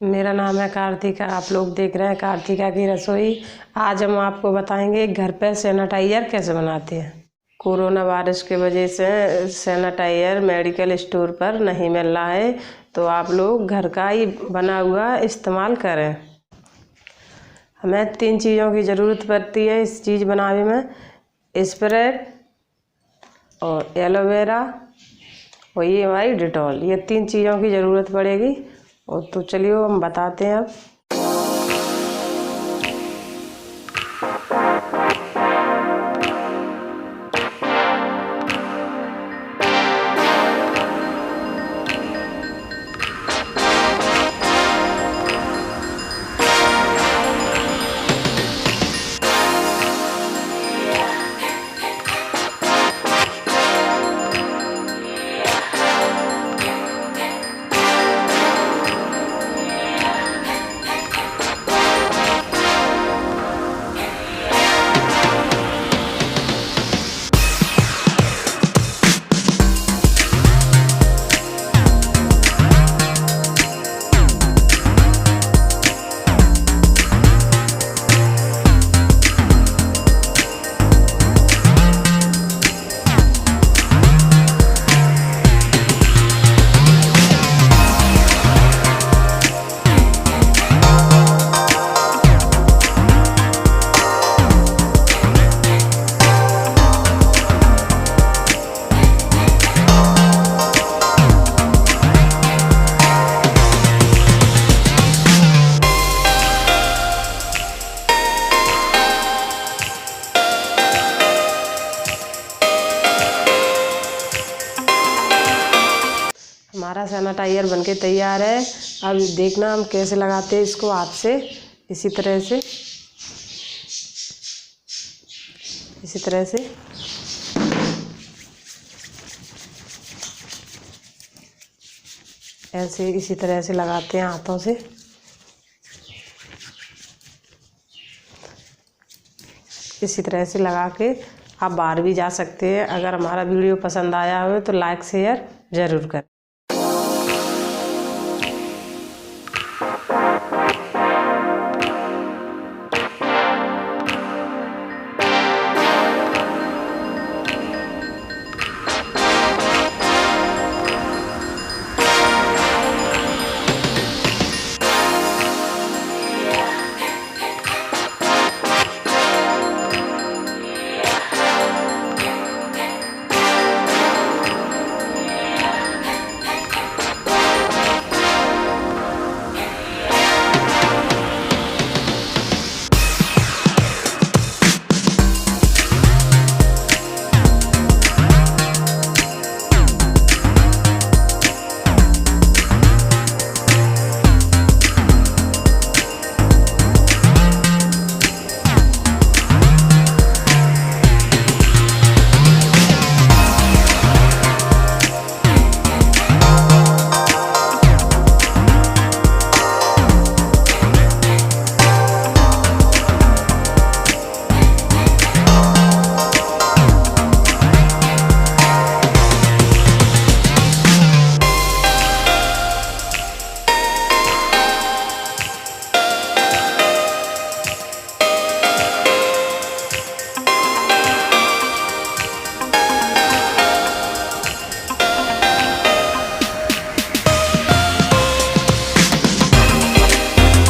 मेरा नाम है कार्तिका। आप लोग देख रहे हैं कार्तिका की रसोई। आज हम आपको बताएंगे घर पर सैनिटाइज़र कैसे बनाते हैं। कोरोना वायरस की वजह से सैनिटाइज़र मेडिकल स्टोर पर नहीं मिल रहा है, तो आप लोग घर का ही बना हुआ इस्तेमाल करें। हमें 3 चीज़ों की ज़रूरत पड़ती है इस चीज़ बनाने में: स्प्रे और एलोवेरा और ये हमारी डेटॉल। ये 3 चीज़ों की ज़रूरत पड़ेगी। और तो चलिए हम बताते हैं अब। हमारा सैनिटाइज़र बनके तैयार है। अब देखना हम कैसे लगाते हैं इसको हाथ से। इसी तरह से ऐसे इसी तरह से लगाते हैं हाथों से। इसी तरह से लगा के आप बाहर भी जा सकते हैं। अगर हमारा वीडियो पसंद आया हो तो लाइक शेयर ज़रूर करें।